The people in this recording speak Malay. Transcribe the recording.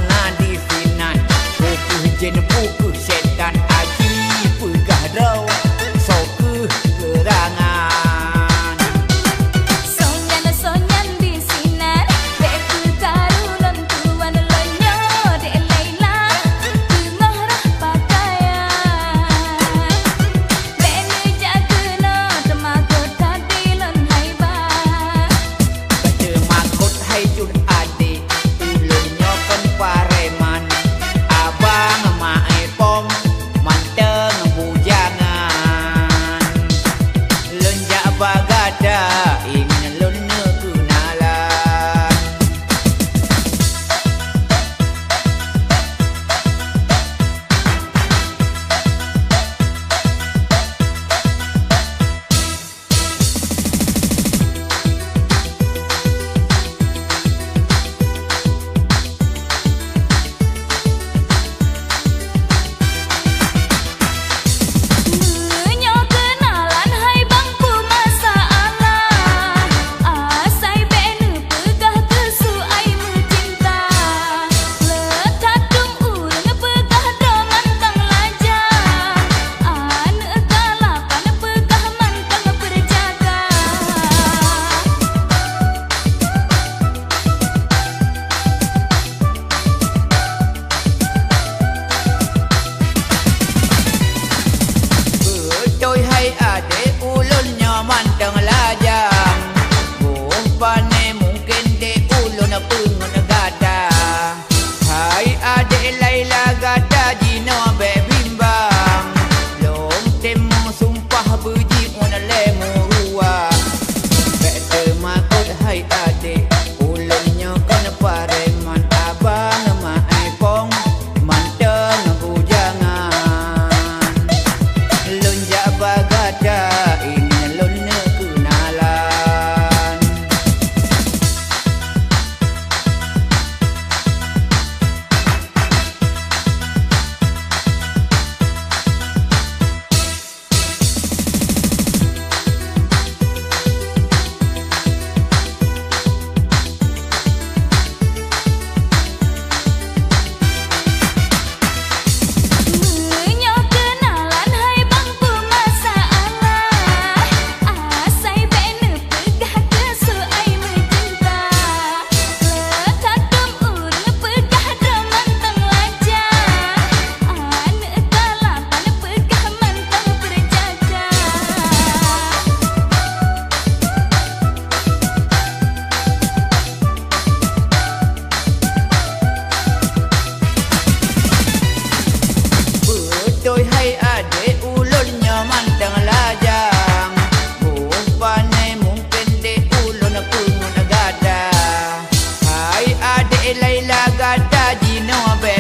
na di finan buku jen buku setan aji pegah raw so kerangan sonyan di sinar dek karulon tuan lenyo dek leila dengarah pakaian benu jagena temakut tadilon haiban baca makut hai jun adik ulunnya kan pareman abang mai pom manteng bujangan lenjak bagada ingin lunne kenalan Nyo kenalan hai bangku masalah asai benu pegah kesu ai mencinta letatung urang pegah doman tang lajang ane kalapan pegah mantang berjaga Betul hai adik ulunnya manteng lajang Bupane mungkin dek ulun pengen gada Hai adik Laila gada jino bebimbang Long temu sumpah beji una lemu ruah Bete makut hai adik ulunnya kan pareman abang mai pong manteng bujangan lunjak bagada ingin lunne kenalan Nyo kenalan hai bangku masalah asai benu pegah kesu ai mencinta letatung urang pegah doman tang lajang ane kalapan pegah mantang berjaga Betul hai adik ulunnya manteng lajang Bupane mungkin dek ulun pengen gada Hai adik Laila gada jino be